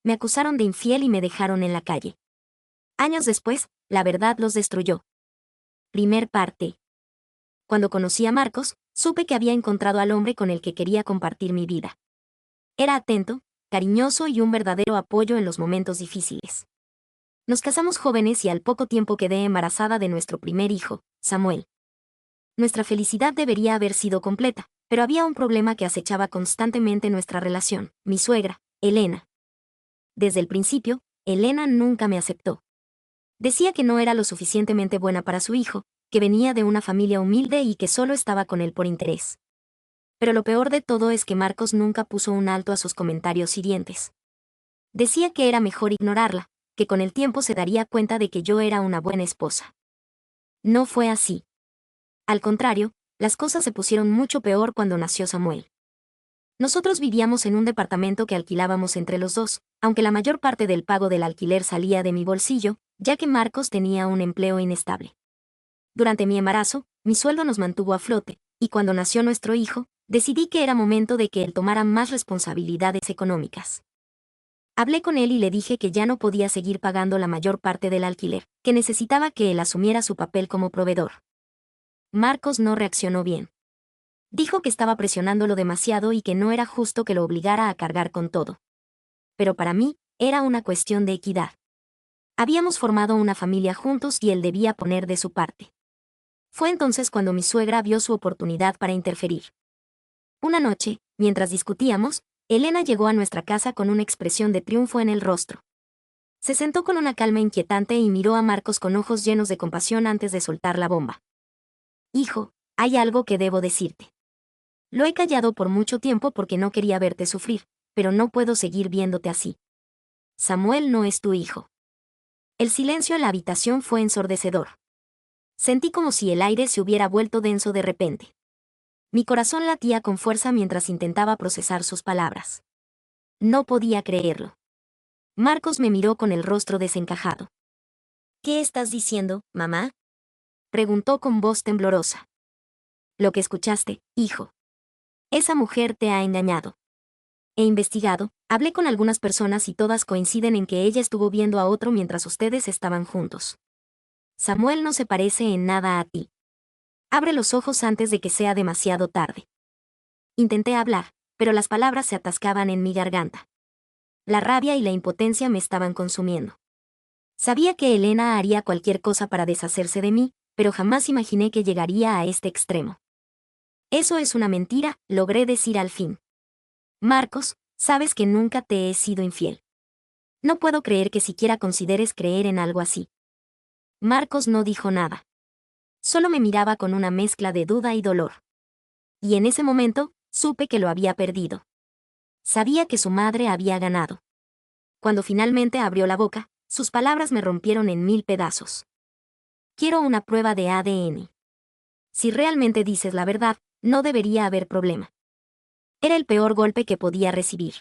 me acusaron de infiel y me dejaron en la calle. Años después, la verdad los destruyó. Primer parte. Cuando conocí a Marcos, supe que había encontrado al hombre con el que quería compartir mi vida. Era atento, cariñoso y un verdadero apoyo en los momentos difíciles. Nos casamos jóvenes y al poco tiempo quedé embarazada de nuestro primer hijo, Samuel. Nuestra felicidad debería haber sido completa, pero había un problema que acechaba constantemente nuestra relación: mi suegra, Elena. Desde el principio, Elena nunca me aceptó. Decía que no era lo suficientemente buena para su hijo, que venía de una familia humilde y que solo estaba con él por interés. Pero lo peor de todo es que Marcos nunca puso un alto a sus comentarios hirientes. Decía que era mejor ignorarla, que con el tiempo se daría cuenta de que yo era una buena esposa. No fue así. Al contrario, las cosas se pusieron mucho peor cuando nació Samuel. Nosotros vivíamos en un departamento que alquilábamos entre los dos, aunque la mayor parte del pago del alquiler salía de mi bolsillo, ya que Marcos tenía un empleo inestable. Durante mi embarazo, mi sueldo nos mantuvo a flote, y cuando nació nuestro hijo, decidí que era momento de que él tomara más responsabilidades económicas. Hablé con él y le dije que ya no podía seguir pagando la mayor parte del alquiler, que necesitaba que él asumiera su papel como proveedor. Marcos no reaccionó bien. Dijo que estaba presionándolo demasiado y que no era justo que lo obligara a cargar con todo. Pero para mí, era una cuestión de equidad. Habíamos formado una familia juntos y él debía poner de su parte. Fue entonces cuando mi suegra vio su oportunidad para interferir. Una noche, mientras discutíamos, Elena llegó a nuestra casa con una expresión de triunfo en el rostro. Se sentó con una calma inquietante y miró a Marcos con ojos llenos de compasión antes de soltar la bomba. Hijo, hay algo que debo decirte. Lo he callado por mucho tiempo porque no quería verte sufrir, pero no puedo seguir viéndote así. Samuel no es tu hijo. El silencio en la habitación fue ensordecedor. Sentí como si el aire se hubiera vuelto denso de repente. Mi corazón latía con fuerza mientras intentaba procesar sus palabras. No podía creerlo. Marcos me miró con el rostro desencajado. ¿Qué estás diciendo, mamá?, preguntó con voz temblorosa. Lo que escuchaste, hijo. Esa mujer te ha engañado. He investigado, hablé con algunas personas y todas coinciden en que ella estuvo viendo a otro mientras ustedes estaban juntos. Samuel no se parece en nada a ti. Abre los ojos antes de que sea demasiado tarde. Intenté hablar, pero las palabras se atascaban en mi garganta. La rabia y la impotencia me estaban consumiendo. Sabía que Elena haría cualquier cosa para deshacerse de mí, pero jamás imaginé que llegaría a este extremo. Eso es una mentira, logré decir al fin. Marcos, sabes que nunca te he sido infiel. No puedo creer que siquiera consideres creer en algo así. Marcos no dijo nada. Solo me miraba con una mezcla de duda y dolor. Y en ese momento, supe que lo había perdido. Sabía que su madre había ganado. Cuando finalmente abrió la boca, sus palabras me rompieron en 1000 pedazos. Quiero una prueba de ADN. Si realmente dices la verdad, no debería haber problema. Era el peor golpe que podía recibir.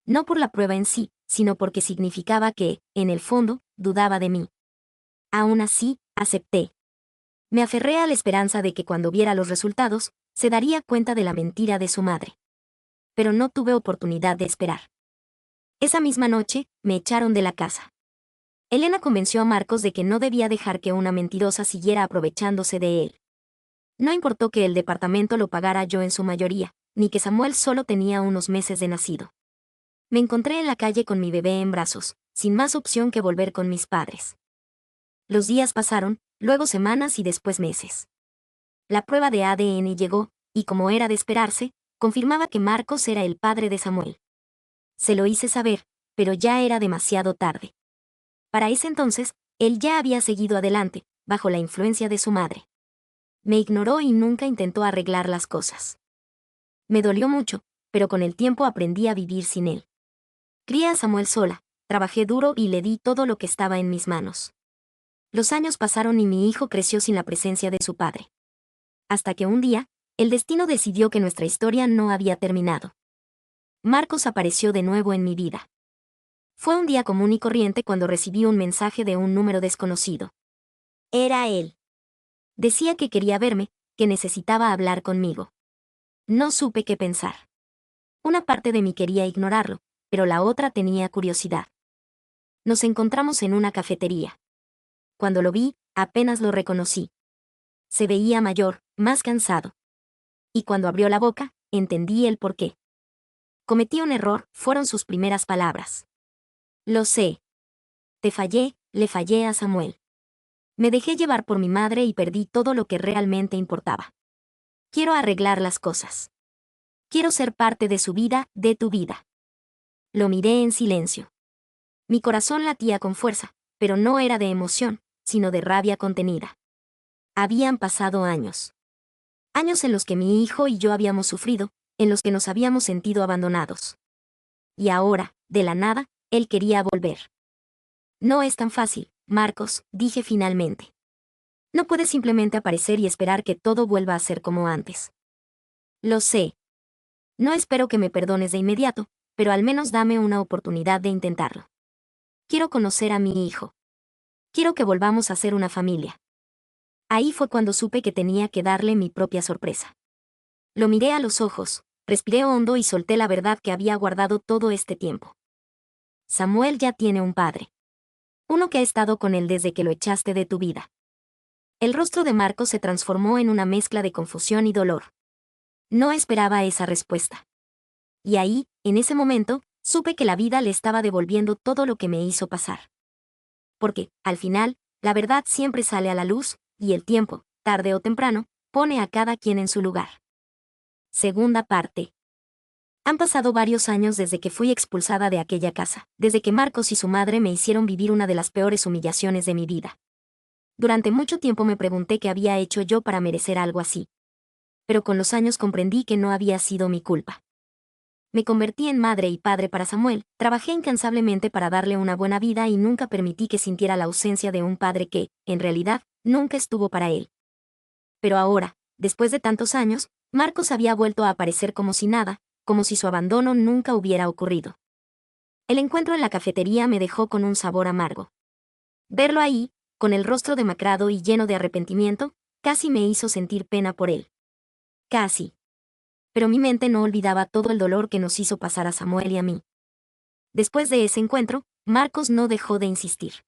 No por la prueba en sí, sino porque significaba que, en el fondo, dudaba de mí. Aún así, acepté. Me aferré a la esperanza de que cuando viera los resultados, se daría cuenta de la mentira de su madre. Pero no tuve oportunidad de esperar. Esa misma noche, me echaron de la casa. Elena convenció a Marcos de que no debía dejar que una mentirosa siguiera aprovechándose de él. No importó que el departamento lo pagara yo en su mayoría, ni que Samuel solo tenía unos meses de nacido. Me encontré en la calle con mi bebé en brazos, sin más opción que volver con mis padres. Los días pasaron, luego semanas y después meses. La prueba de ADN llegó, y como era de esperarse, confirmaba que Marcos era el padre de Samuel. Se lo hice saber, pero ya era demasiado tarde. Para ese entonces, él ya había seguido adelante, bajo la influencia de su madre. Me ignoró y nunca intentó arreglar las cosas. Me dolió mucho, pero con el tiempo aprendí a vivir sin él. Crié a Samuel sola, trabajé duro y le di todo lo que estaba en mis manos. Los años pasaron y mi hijo creció sin la presencia de su padre. Hasta que un día, el destino decidió que nuestra historia no había terminado. Marcos apareció de nuevo en mi vida. Fue un día común y corriente cuando recibí un mensaje de un número desconocido. Era él. Decía que quería verme, que necesitaba hablar conmigo. No supe qué pensar. Una parte de mí quería ignorarlo, pero la otra tenía curiosidad. Nos encontramos en una cafetería. Cuando lo vi, apenas lo reconocí. Se veía mayor, más cansado. Y cuando abrió la boca, entendí el porqué. Cometí un error, fueron sus primeras palabras. Lo sé. Te fallé, le fallé a Samuel. Me dejé llevar por mi madre y perdí todo lo que realmente importaba. Quiero arreglar las cosas. Quiero ser parte de su vida, de tu vida. Lo miré en silencio. Mi corazón latía con fuerza, pero no era de emoción, sino de rabia contenida. Habían pasado años. Años en los que mi hijo y yo habíamos sufrido, en los que nos habíamos sentido abandonados. Y ahora, de la nada, él quería volver. No es tan fácil, Marcos, dije finalmente. No puedes simplemente aparecer y esperar que todo vuelva a ser como antes. Lo sé. No espero que me perdones de inmediato, pero al menos dame una oportunidad de intentarlo. Quiero conocer a mi hijo. Quiero que volvamos a ser una familia. Ahí fue cuando supe que tenía que darle mi propia sorpresa. Lo miré a los ojos, respiré hondo y solté la verdad que había guardado todo este tiempo. Samuel ya tiene un padre. Uno que ha estado con él desde que lo echaste de tu vida. El rostro de Marcos se transformó en una mezcla de confusión y dolor. No esperaba esa respuesta. Y ahí, en ese momento, supe que la vida le estaba devolviendo todo lo que me hizo pasar. Porque, al final, la verdad siempre sale a la luz, y el tiempo, tarde o temprano, pone a cada quien en su lugar. Segunda parte. Han pasado varios años desde que fui expulsada de aquella casa, desde que Marcos y su madre me hicieron vivir una de las peores humillaciones de mi vida. Durante mucho tiempo me pregunté qué había hecho yo para merecer algo así. Pero con los años comprendí que no había sido mi culpa. Me convertí en madre y padre para Samuel, trabajé incansablemente para darle una buena vida y nunca permití que sintiera la ausencia de un padre que, en realidad, nunca estuvo para él. Pero ahora, después de tantos años, Marcos había vuelto a aparecer como si nada, como si su abandono nunca hubiera ocurrido. El encuentro en la cafetería me dejó con un sabor amargo. Verlo ahí, con el rostro demacrado y lleno de arrepentimiento, casi me hizo sentir pena por él. Casi. Pero mi mente no olvidaba todo el dolor que nos hizo pasar a Samuel y a mí. Después de ese encuentro, Marcos no dejó de insistir.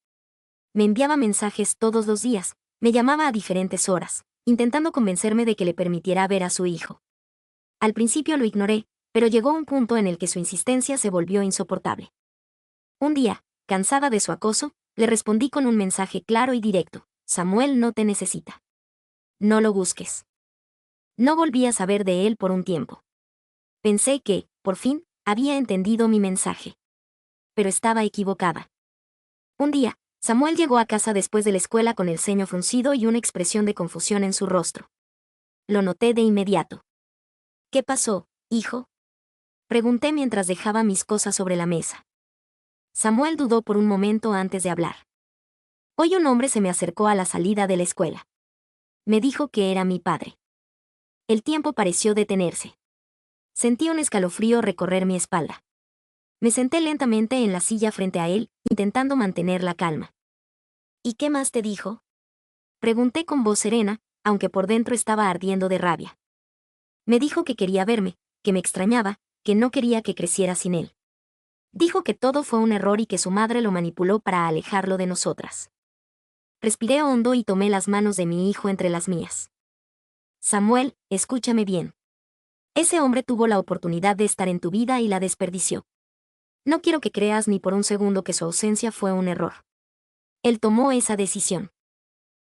Me enviaba mensajes todos los días, me llamaba a diferentes horas, intentando convencerme de que le permitiera ver a su hijo. Al principio lo ignoré, pero llegó un punto en el que su insistencia se volvió insoportable. Un día, cansada de su acoso, le respondí con un mensaje claro y directo: Samuel no te necesita. No lo busques. No volví a saber de él por un tiempo. Pensé que, por fin, había entendido mi mensaje. Pero estaba equivocada. Un día, Samuel llegó a casa después de la escuela con el ceño fruncido y una expresión de confusión en su rostro. Lo noté de inmediato. ¿Qué pasó, hijo? Pregunté mientras dejaba mis cosas sobre la mesa. Samuel dudó por un momento antes de hablar. Hoy un hombre se me acercó a la salida de la escuela. Me dijo que era mi padre. El tiempo pareció detenerse. Sentí un escalofrío recorrer mi espalda. Me senté lentamente en la silla frente a él, intentando mantener la calma. ¿Y qué más te dijo? Pregunté con voz serena, aunque por dentro estaba ardiendo de rabia. Me dijo que quería verme, que me extrañaba, que no quería que creciera sin él. Dijo que todo fue un error y que su madre lo manipuló para alejarlo de nosotras. Respiré hondo y tomé las manos de mi hijo entre las mías. Samuel, escúchame bien. Ese hombre tuvo la oportunidad de estar en tu vida y la desperdició. No quiero que creas ni por un segundo que su ausencia fue un error. Él tomó esa decisión.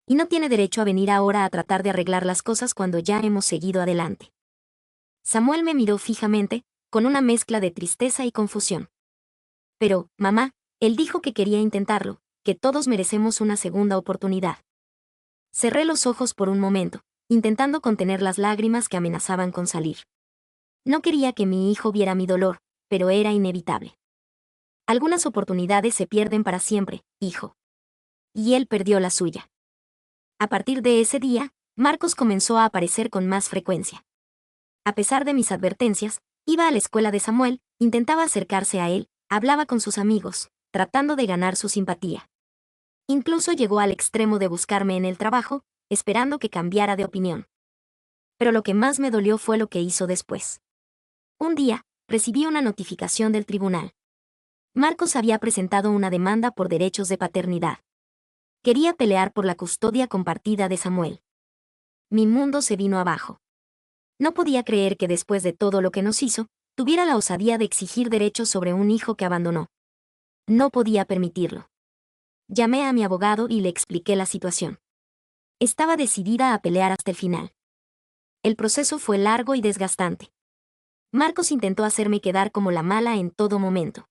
Y no tiene derecho a venir ahora a tratar de arreglar las cosas cuando ya hemos seguido adelante. Samuel me miró fijamente, con una mezcla de tristeza y confusión. Pero, mamá, él dijo que quería intentarlo, que todos merecemos una segunda oportunidad. Cerré los ojos por un momento, intentando contener las lágrimas que amenazaban con salir. No quería que mi hijo viera mi dolor, pero era inevitable. Algunas oportunidades se pierden para siempre, hijo. Y él perdió la suya. A partir de ese día, Marcos comenzó a aparecer con más frecuencia. A pesar de mis advertencias, iba a la escuela de Samuel, intentaba acercarse a él, hablaba con sus amigos, tratando de ganar su simpatía. Incluso llegó al extremo de buscarme en el trabajo, esperando que cambiara de opinión. Pero lo que más me dolió fue lo que hizo después. Un día, recibí una notificación del tribunal. Marcos había presentado una demanda por derechos de paternidad. Quería pelear por la custodia compartida de Samuel. Mi mundo se vino abajo. No podía creer que después de todo lo que nos hizo, tuviera la osadía de exigir derechos sobre un hijo que abandonó. No podía permitirlo. Llamé a mi abogado y le expliqué la situación. Estaba decidida a pelear hasta el final. El proceso fue largo y desgastante. Marcos intentó hacerme quedar como la mala en todo momento.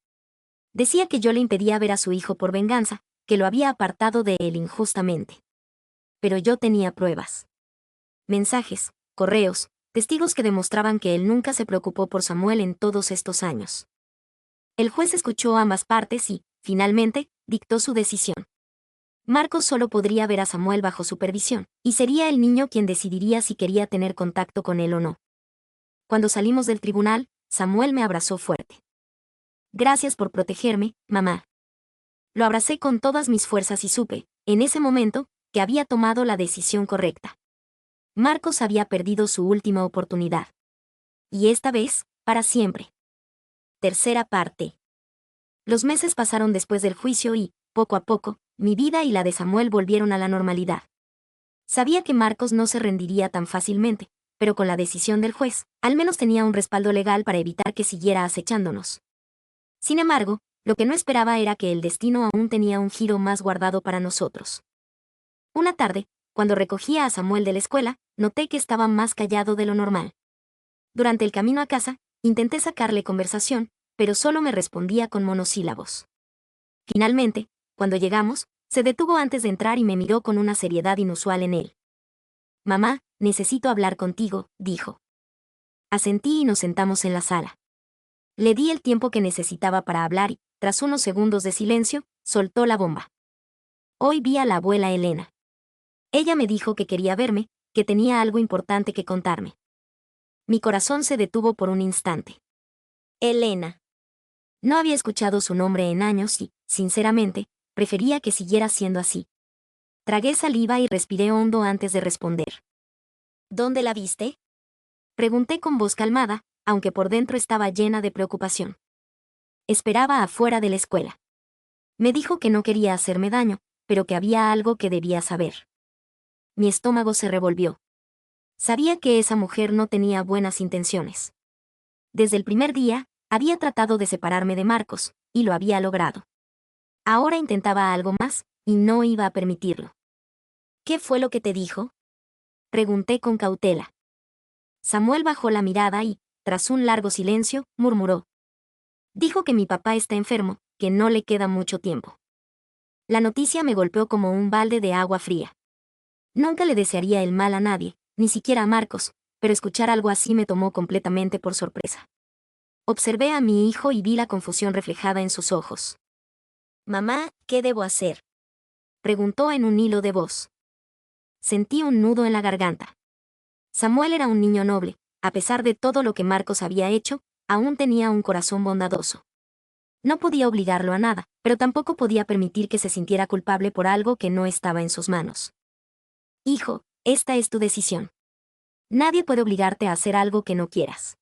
Decía que yo le impedía ver a su hijo por venganza, que lo había apartado de él injustamente. Pero yo tenía pruebas. Mensajes, correos, testigos que demostraban que él nunca se preocupó por Samuel en todos estos años. El juez escuchó ambas partes y, finalmente, dictó su decisión. Marcos solo podría ver a Samuel bajo supervisión, y sería el niño quien decidiría si quería tener contacto con él o no. Cuando salimos del tribunal, Samuel me abrazó fuerte. Gracias por protegerme, mamá. Lo abracé con todas mis fuerzas y supe, en ese momento, que había tomado la decisión correcta. Marcos había perdido su última oportunidad. Y esta vez, para siempre. Tercera parte. Los meses pasaron después del juicio y, poco a poco, mi vida y la de Samuel volvieron a la normalidad. Sabía que Marcos no se rendiría tan fácilmente, pero con la decisión del juez, al menos tenía un respaldo legal para evitar que siguiera acechándonos. Sin embargo, lo que no esperaba era que el destino aún tenía un giro más guardado para nosotros. Una tarde, cuando recogía a Samuel de la escuela, noté que estaba más callado de lo normal. Durante el camino a casa, intenté sacarle conversación, pero solo me respondía con monosílabos. Finalmente, cuando llegamos, se detuvo antes de entrar y me miró con una seriedad inusual en él. «Mamá, necesito hablar contigo», dijo. Asentí y nos sentamos en la sala. Le di el tiempo que necesitaba para hablar y, tras unos segundos de silencio, soltó la bomba. Hoy vi a la abuela Elena. Ella me dijo que quería verme, que tenía algo importante que contarme. Mi corazón se detuvo por un instante. Elena. No había escuchado su nombre en años y, sinceramente, prefería que siguiera siendo así. Tragué saliva y respiré hondo antes de responder. ¿Dónde la viste?, pregunté con voz calmada, aunque por dentro estaba llena de preocupación. Esperaba afuera de la escuela. Me dijo que no quería hacerme daño, pero que había algo que debía saber. Mi estómago se revolvió. Sabía que esa mujer no tenía buenas intenciones. Desde el primer día, había tratado de separarme de Marcos, y lo había logrado. Ahora intentaba algo más, y no iba a permitirlo. ¿Qué fue lo que te dijo?, pregunté con cautela. Samuel bajó la mirada y, tras un largo silencio, murmuró. Dijo que mi papá está enfermo, que no le queda mucho tiempo. La noticia me golpeó como un balde de agua fría. Nunca le desearía el mal a nadie, ni siquiera a Marcos, pero escuchar algo así me tomó completamente por sorpresa. Observé a mi hijo y vi la confusión reflejada en sus ojos. «Mamá, ¿qué debo hacer?», preguntó en un hilo de voz. Sentí un nudo en la garganta. Samuel era un niño noble, a pesar de todo lo que Marcos había hecho, aún tenía un corazón bondadoso. No podía obligarlo a nada, pero tampoco podía permitir que se sintiera culpable por algo que no estaba en sus manos. Hijo, esta es tu decisión. Nadie puede obligarte a hacer algo que no quieras.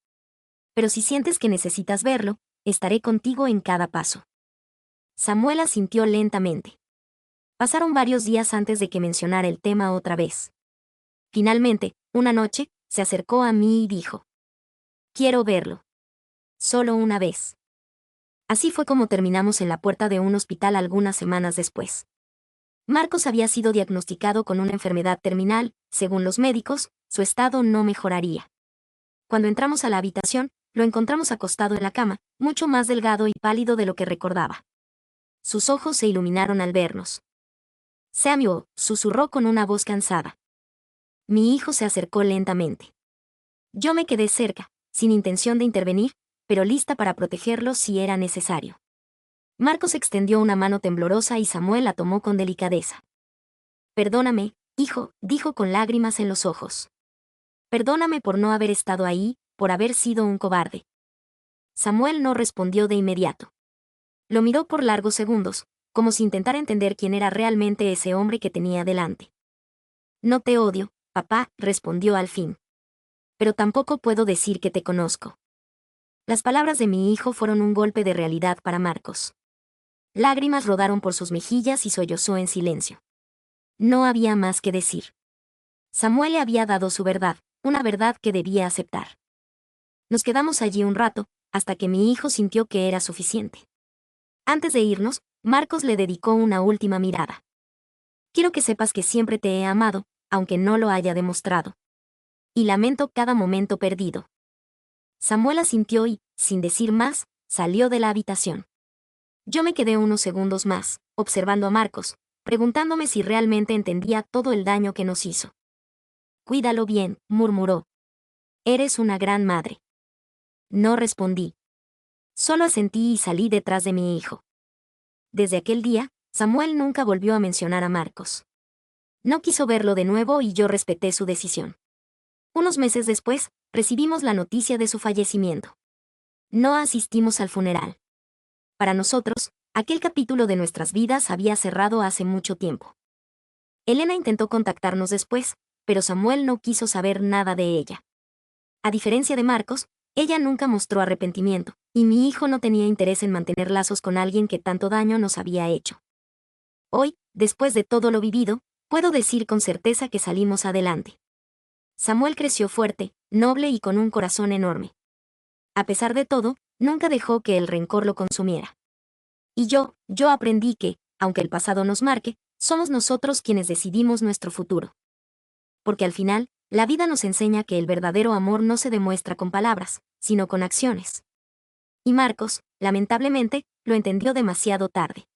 Pero si sientes que necesitas verlo, estaré contigo en cada paso. Samuel asintió lentamente. Pasaron varios días antes de que mencionara el tema otra vez. Finalmente, una noche, se acercó a mí y dijo: «Quiero verlo. Solo una vez». Así fue como terminamos en la puerta de un hospital algunas semanas después. Marcos había sido diagnosticado con una enfermedad terminal, según los médicos, su estado no mejoraría. Cuando entramos a la habitación, lo encontramos acostado en la cama, mucho más delgado y pálido de lo que recordaba. Sus ojos se iluminaron al vernos. «Samuel», susurró con una voz cansada. Mi hijo se acercó lentamente. Yo me quedé cerca, sin intención de intervenir, pero lista para protegerlo si era necesario. Marcos extendió una mano temblorosa y Samuel la tomó con delicadeza. «Perdóname, hijo», dijo con lágrimas en los ojos. «Perdóname por no haber estado ahí, por haber sido un cobarde». Samuel no respondió de inmediato. Lo miró por largos segundos, como si intentara entender quién era realmente ese hombre que tenía delante. «No te odio, papá», respondió al fin. «Pero tampoco puedo decir que te conozco». Las palabras de mi hijo fueron un golpe de realidad para Marcos. Lágrimas rodaron por sus mejillas y sollozó en silencio. No había más que decir. Samuel le había dado su verdad, una verdad que debía aceptar. Nos quedamos allí un rato, hasta que mi hijo sintió que era suficiente. Antes de irnos, Marcos le dedicó una última mirada. Quiero que sepas que siempre te he amado, aunque no lo haya demostrado. Y lamento cada momento perdido. Samuel asintió y, sin decir más, salió de la habitación. Yo me quedé unos segundos más, observando a Marcos, preguntándome si realmente entendía todo el daño que nos hizo. Cuídalo bien, murmuró. Eres una gran madre. No respondí. Solo asentí y salí detrás de mi hijo. Desde aquel día, Samuel nunca volvió a mencionar a Marcos. No quiso verlo de nuevo y yo respeté su decisión. Unos meses después, recibimos la noticia de su fallecimiento. No asistimos al funeral. Para nosotros, aquel capítulo de nuestras vidas había cerrado hace mucho tiempo. Elena intentó contactarnos después, pero Samuel no quiso saber nada de ella. A diferencia de Marcos, ella nunca mostró arrepentimiento, y mi hijo no tenía interés en mantener lazos con alguien que tanto daño nos había hecho. Hoy, después de todo lo vivido, puedo decir con certeza que salimos adelante. Samuel creció fuerte, noble y con un corazón enorme. A pesar de todo, nunca dejó que el rencor lo consumiera. Y yo aprendí que, aunque el pasado nos marque, somos nosotros quienes decidimos nuestro futuro. Porque al final, la vida nos enseña que el verdadero amor no se demuestra con palabras, sino con acciones. Y Marcos, lamentablemente, lo entendió demasiado tarde.